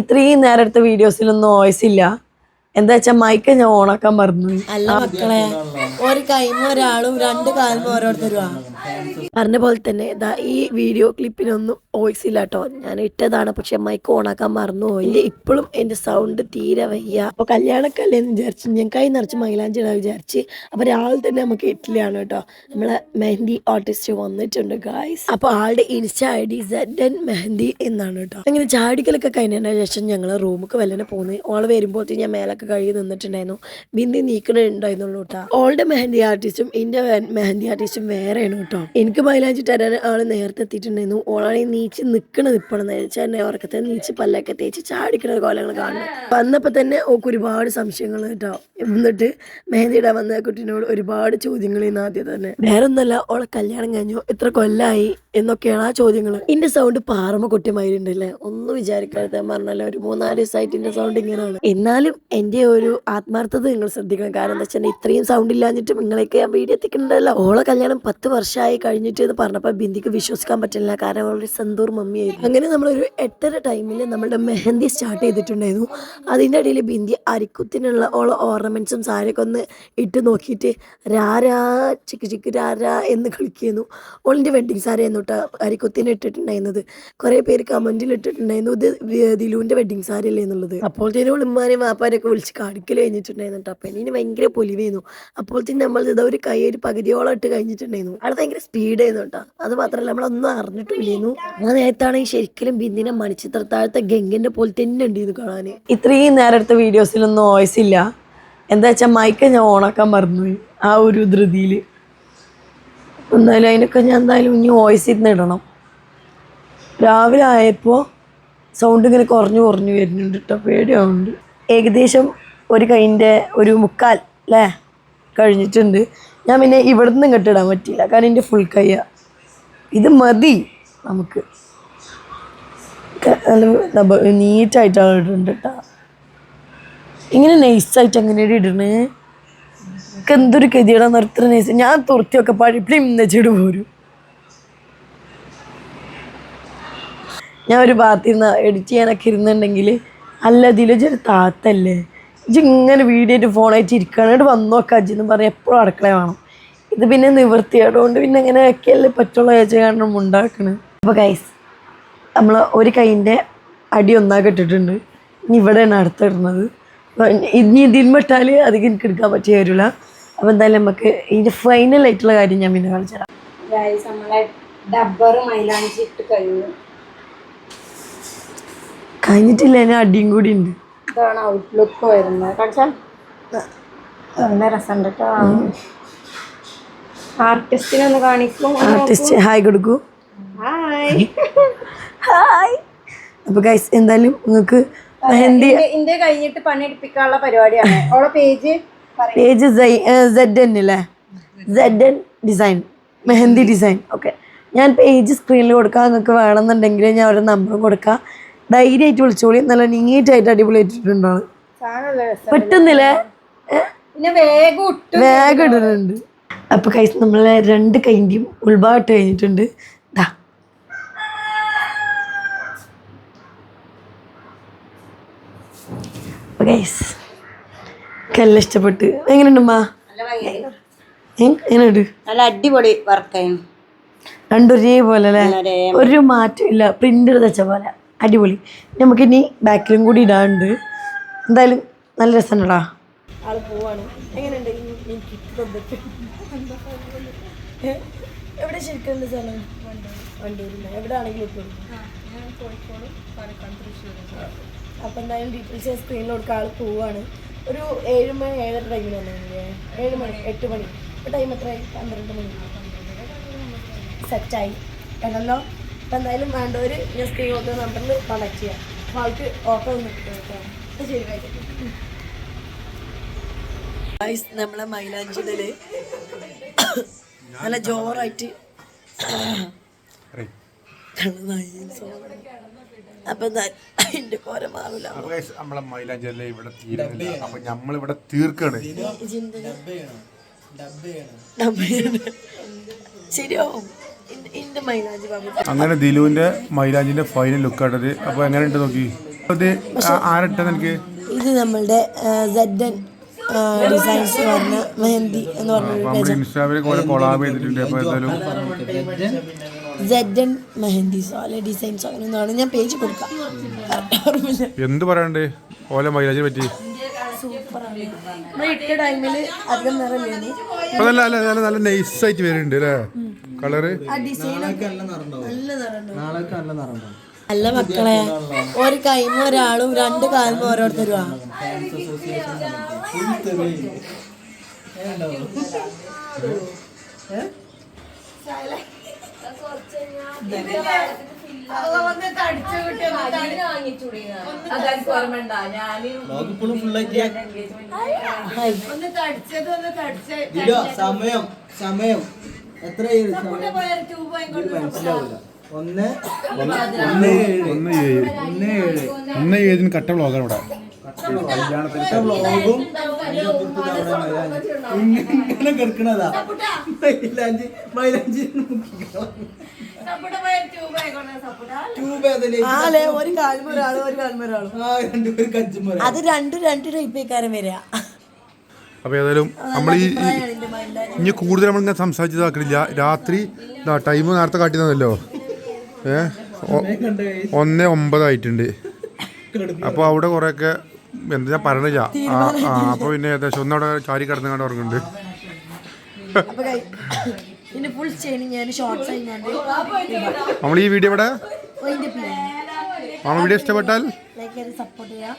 ഇത്രയും നേരത്തെ വീഡിയോസിലൊന്നും വോയിസ് ഇല്ല. എന്താ വെച്ചാൽ മൈക്ക് ഞാൻ ഓണാക്കാൻ മറന്നു. അല്ല മക്കളെ, ഒരു കൈമ ഒരാളും രണ്ട് കാലും ഓരോരുത്തരും പറഞ്ഞ പോലെ തന്നെ ഈ വീഡിയോ ക്ലിപ്പിനൊന്നും വോയിസ് ഇല്ല കേട്ടോ. ഞാൻ ഇട്ടതാണ്, പക്ഷെ മൈക്ക് ഓണാക്കാൻ മറന്നുപോയി. ഇപ്പോഴും എന്റെ സൗണ്ട് തീരെ വയ്യ. അപ്പൊ കല്യാണക്കല്ലേന്ന് വിചാരിച്ചു ഞാൻ കൈ നിറച്ച് മൈലാഞ്ചി ഇടാൻ വിചാരിച്ച്. അപ്പൊ രാവിലെ തന്നെ നമുക്ക് ഇഡ്ഡലിയാണ് കേട്ടോ. നമ്മളെ മെഹന്തി ആർട്ടിസ്റ്റ് വന്നിട്ടുണ്ട് ഗായ്സ്. അപ്പൊ ആളുടെ ഇൻസ്റ്റ ID ZN മെഹന്തി എന്നാണ് കേട്ടോ. അങ്ങനെ ചാടിക്കലൊക്കെ കഴിഞ്ഞതിന് ശേഷം ഞങ്ങൾ റൂമൊക്കെ വല്ലനെ പോകുന്നത്. ഓള് വരുമ്പോഴത്തേക്ക് ഞാൻ മേലൊക്കെ കഴുകി നിന്നിട്ടുണ്ടായിരുന്നു. ബിന്ദി നീക്കണുണ്ടായിരുന്നുള്ളൂ കേട്ടോ. ഓളുടെ മെഹന്തി ആർട്ടിസ്റ്റും എന്റെ മെഹന്തി ആർട്ടിസ്റ്റും വേറെയാണ് കേട്ടോ. എനിക്ക് മൈലാഞ്ചി തരാൻ ആള് നേരത്തെ എത്തിയിട്ടുണ്ടായിരുന്നു. ഓളാണെങ്കിൽ നീച്ച് നിൽക്കണത് ഇപ്പോഴെന്ന് വെച്ചാൽ എന്നെ ഉറക്കത്തെ നീച്ച് പല്ലൊക്കെ തേച്ച് ചാടിക്കണ കോലങ്ങൾ കാണുന്നത്. വന്നപ്പോൾ തന്നെ ഓക്ക് ഒരുപാട് സംശയങ്ങൾ കേട്ടോ. എന്നിട്ട് മെഹന്തി ഇടാൻ വന്ന കുട്ടീനോട് ഒരുപാട് ചോദ്യങ്ങൾ ഇന്ന് ആദ്യം തന്നെ. വേറൊന്നല്ല, ഓളെ കല്യാണം കഴിഞ്ഞു, എത്ര കൊല്ലായി എന്നൊക്കെയാണ് ആ ചോദ്യങ്ങൾ. എന്റെ സൗണ്ട് പാറമ കൊട്ടിമായിരുണ്ടല്ലേ, ഒന്നും വിചാരിക്കാതെ പറഞ്ഞല്ലോ. ഒരു 3-4 ദിവസമായിട്ട് എന്റെ സൗണ്ട് ഇങ്ങനെയാണ്. എന്നാലും എന്റെ ഒരു ആത്മാർത്ഥത നിങ്ങൾ ശ്രദ്ധിക്കണം. കാരണം എന്താ വെച്ചാൽ ഇത്രയും സൗണ്ട് ഇല്ലാഞ്ഞിട്ട് നിങ്ങളൊക്കെ ഞാൻ വീഡിയോ എത്തിക്കണ്ടല്ലോ. ഓളെ കല്യാണം 10 വർഷമായി കഴിഞ്ഞിട്ട് എന്ന് പറഞ്ഞപ്പോൾ ബിന്ദിക്ക് വിശ്വസിക്കാൻ പറ്റില്ല. കാരണം അവളുടെ സന്തൂർ മമ്മിയായിരുന്നു. അങ്ങനെ നമ്മളൊരു 8:30 ടൈമിൽ നമ്മളുടെ മെഹന്തി സ്റ്റാർട്ട് ചെയ്തിട്ടുണ്ടായിരുന്നു. അതിൻ്റെ ഇടയിൽ ബിന്ദി അരിക്കുത്തിനുള്ള ഓളെ ഓർണമെന്റ്സും സാരിയൊക്കെ ഒന്ന് ഇട്ട് നോക്കിയിട്ട് രാരാ ചിക്ക് ചിക്ക് രാരാ എന്ന് കളിക്കുന്നു. ഓളിൻ്റെ വെഡ്ഡിങ് സാരി ആയിരുന്നു കേട്ടോ അരിക്കുത്തിന് ഇട്ടിട്ടുണ്ടായിരുന്നത്. കുറേ പേര് കമന്റിൽ ഇട്ടിട്ടുണ്ടായിരുന്നു ഇത് ദിലുവിൻ്റെ വെഡ്ഡിങ് സാരി അല്ലേ എന്നുള്ളത്. അപ്പോഴത്തേനും ഉമ്മാനെയും വാപ്പാനെയൊക്കെ വിളിച്ച് കാണിക്കൽ കഴിഞ്ഞിട്ടുണ്ടായിരുന്നു കേട്ടോ. അപ്പം എനിക്ക് ഭയങ്കര പൊലിവായിരുന്നു. അപ്പോഴത്തേനും നമ്മൾ ഇതാ ഒരു കൈ ഒരു പകുതിയോളം ഇട്ട് കഴിഞ്ഞിട്ടുണ്ടായിരുന്നു. അത് ഭയങ്കര സ്പീഡായിരുന്നു കേട്ടോ. അത് മാത്രമല്ല നമ്മളൊന്നും അറിഞ്ഞിട്ടില്ലായിരുന്നു. ആ നേരത്താണെങ്കിൽ ശരിക്കും ബിന്ദിനെ മണിച്ചിത്രത്താഴത്തെ ഗംഗന്റെ പോലെ തന്നെ ഉണ്ടായിരുന്നു കാണാൻ. ഇത്രയും നേരത്തെ വീഡിയോസിലൊന്നും വോയിസ് ഇല്ല. എന്താ വെച്ചാൽ മൈക്ക് ഞാൻ ഓണാക്കാൻ മറന്നുപോയി ആ ഒരു ധൃതിയിൽ. എന്നാലും അതിനൊക്കെ ഞാൻ എന്തായാലും ഇനി വോയിസ് ഇരുന്ന് ഇടണം. രാവിലെ ആയപ്പോൾ സൗണ്ട് ഇങ്ങനെ കുറഞ്ഞു വരുന്നുണ്ട് കേട്ടോ. പേടിയാവുന്നുണ്ട്. ഏകദേശം ഒരു കൈൻ്റെ ഒരു 1/4 അല്ലേ കഴിഞ്ഞിട്ടുണ്ട്. ഞാൻ പിന്നെ ഇവിടെ നിന്ന് കെട്ടിടാൻ പറ്റില്ല, കാരണം എൻ്റെ ഫുൾ കൈയാണ്. ഇത് മതി നമുക്ക്. നല്ല നീറ്റായിട്ടാണ് ഇടുന്നുണ്ട് കേട്ടോ. ഇങ്ങനെ നൈസായിട്ട് എങ്ങനെയാണ് ഇടണേ? എന്തൊരു ഗതിയുടെ നിർത്തണ നൈസ്. ഞാൻ തുറത്തിയൊക്കെ പഴിപ്പിളും നെച്ചിട്ട് പോരും. ഞാൻ ഒരു ഭാഗത്ത് നിന്ന് എഡിറ്റ് ചെയ്യാനൊക്കെ ഇരുന്നുണ്ടെങ്കിൽ അല്ല ഇതിലൊരു താത്തല്ലേ ഇങ്ങനെ വീഡിയോ ആയിട്ട് ഫോണായിട്ട് ഇരിക്കുകയാണ് വന്നു നോക്കാം അജ്ജെന്ന് പറഞ്ഞാൽ എപ്പോഴും അടുക്കള വേണം. ഇത് പിന്നെ നിവൃത്തിയായതുകൊണ്ട് പിന്നെ അങ്ങനെ ഒക്കെയല്ലേ പറ്റുള്ള കാരണം ഉണ്ടാക്കണ്. അപ്പോൾ ഗൈസ് നമ്മൾ ഒരു കൈൻ്റെ അടി ഒന്നാകെ ഇട്ടിട്ടുണ്ട്. ഇനി ഇവിടെയാണ് അടുത്തിടുന്നത്. ഇനി ഇതിന്മട്ടാൽ അധികം എനിക്ക് എടുക്കാൻ പറ്റിയ കാര്യമില്ല. അപ്പോൾ എന്തായാലും നമുക്ക് ഇതിൻ്റെ ഫൈനലായിട്ടുള്ള കാര്യം ഞാൻ പിന്നെ കാണിച്ചു തരാം. നമ്മളെ ഡബ്ബർ മൈലാഞ്ചി ഇട്ട് കഴിഞ്ഞിട്ടില്ല, അതിന് അടിയും കൂടി ഉണ്ട്. ഇതാണ് ഔട്ട്ലുക്ക് വരുന്നത്. കാണിച്ചാൽ നല്ല രസമുണ്ട് കേട്ടോ. ആർട്ടിസ്റ്റിനൊന്ന് കാണിക്കും. ആർട്ടിസ്റ്റ് ഹായ് കൊടുക്കൂ. Hi hi. അപ്പോൾ ഗൈസ് എന്തായാലും നിങ്ങൾക്ക് മെഹന്തി ഇന്ത്യ കഴിഞ്ഞിട്ട് പണിയെടുപ്പിക്കാനുള്ള പരിപാടിയാണ്. അവളെ പേജ് ZN അല്ലേ, ZN design mehndi design. Okay, ഞാൻ പേജ് സ്ക്രീനിൽ കൊടുക്കാം. നിങ്ങൾക്ക് വേണമെന്നുണ്ടെങ്കിൽ ഞാൻ അവരുടെ നമ്പറും കൊടുക്കാം. ധൈര്യമായിട്ട് വിളിച്ചോളി. നല്ല നീറ്റായിട്ട് അടിപൊളിയായിട്ടുണ്ടാവും. പെട്ടെന്നില്ലേ വേഗം ഇടുന്നുണ്ട്. അപ്പോൾ കൈസ് നമ്മളെ 2 കൈൻ്റെയും ഉൾഭാഗത്ത് കഴിഞ്ഞിട്ടുണ്ട്. ഇതാ അപ്പോൾ ഗൈസ് എല്ലാം ഇഷ്ടപ്പെട്ട്. എങ്ങനെയുണ്ടമ്മ? എങ്ങനെയുണ്ട്? നല്ല അടിപൊളി വർക്കായിരുന്നു. രണ്ടും ഒരേപോലെ അല്ലേ, ഒരു മാറ്റം ഇല്ല. പ്രിൻ്റർ തച്ച പോലെ അടിപൊളി. നമുക്കിനി ബാക്കിലും കൂടി ഇടാണ്ട്. എന്തായാലും നല്ല രസമുണ്ടാ. ആള് പോവാണ്. എങ്ങനെയുണ്ട്? എവിടെ ശരിക്കും സ്ഥലം? വണ്ടൂരില്ല, എവിടെ ആണെങ്കിലും ഇപ്പോൾ. അപ്പം എന്തായാലും ഡീറ്റെയിൽസ് സ്ക്രീനിൽ കൊടുക്കുക. ആൾ പോവാണ്. ഒരു 7 മണി 7:30 ടൈമിൽ വന്നില്ലേ? 7 മണി 8 മണി. ഇപ്പോൾ ടൈം എത്രയായി? 12 മണി. സെറ്റായി അല്ലല്ലോ. അപ്പം എന്തായാലും വേണ്ടവർ ഞാൻ സ്ക്രീൻ കൊടുത്ത നമ്പറിൽ കോൺടാക്ട് ചെയ്യാം. അപ്പോൾ ആൾക്ക് ഓട്ടോ ഒന്ന് കിട്ടും. ശരി, ഗൈസ് നമ്മളെ മൈലാഞ്ചിടല് നല്ല ജോറായിട്ട് അപ്പൊ അതിന്റെ കോര മാറില്ല. നമ്മളെ മൈലാഞ്ചി ഇവിടെ തീരുന്നില്ല. അപ്പൊ നമ്മളിവിടെ തീർക്കാണ്. ശരിയാവും. അങ്ങനെ ദിലുവിന്റെ മൈലാഞ്ചിന്റെ ഫൈനൽ ലുക്കാട്ടത്. അപ്പൊ എങ്ങനെയുണ്ട് നോക്കി? ആരട്ട എനിക്ക് ഇത് നമ്മളുടെ ZN ഡിസൈൻസ് പറഞ്ഞ മെഹന്തി എന്ന് പറഞ്ഞൊരു പേജ്. ഇൻസ്റ്റാഗ്രാമിൽ കുറെ കൊളാബ് ചെയ്തിട്ടുണ്ട്. അപ്പോൾ എന്തായാലും ZN മെഹന്തിസോ അല്ലെ ഡിസൈൻസോ അങ്ങനെ എന്താണ് ഞാൻ പേജ് കൊടുക്കാം. എന്ത് പറയാണ്ട് ഓല മൈലേജ് പറ്റി ഇട്ട ടൈമില് അധികം നിറമില്ലേ ഇപ്പൊ നല്ല നല്ല നല്ല നല്ല നൈസ് ആയിട്ട് വരുന്നുണ്ട് അല്ലേ കളറ്. ആ ഡിസൈനൊക്കെ നല്ല നിറം. അല്ല മക്കളെ ഒരു കൈമ ഒരാളും രണ്ട് കാൽമ ഓരോരുത്തരുവാ. സമയം എത്ര ഒന്ന് ഏതിന് കട്ട വ്ളോഗാണ് ഇവിടെ. ഇങ്ങനെ കിടക്കണതാ മൈലാഞ്ചി ഒരു കാൽമ ഒരാളും ഒരു കാൽമ ഒരാളും അത് രണ്ടും രണ്ട് ടൈപ്പേക്കാരൻ വരിക. അപ്പോൾ ഏതായാലും നമ്മൾ ഇനി കൂടുതൽ നമ്മളിങ്ങനെ സംസാരിച്ചതാക്കണില്ല. രാത്രി ടൈം നേരത്തെ കാട്ടിയതല്ലോ 1:09 അപ്പോൾ അവിടെ കുറേയൊക്കെ എന്താ ഞാൻ പറയണില്ല. അപ്പോൾ പിന്നെ ഏകദേശം ഒന്നവിടെ ചാരി കിടന്നു കണ്ട് ഉറങ്ങുന്നുണ്ട്. നമ്മൾ ഈ വീഡിയോ ഇവിടെ നമ്മൾ വീഡിയോ ഇഷ്ടപ്പെട്ടാൽ സപ്പോർട്ട് ചെയ്യാം.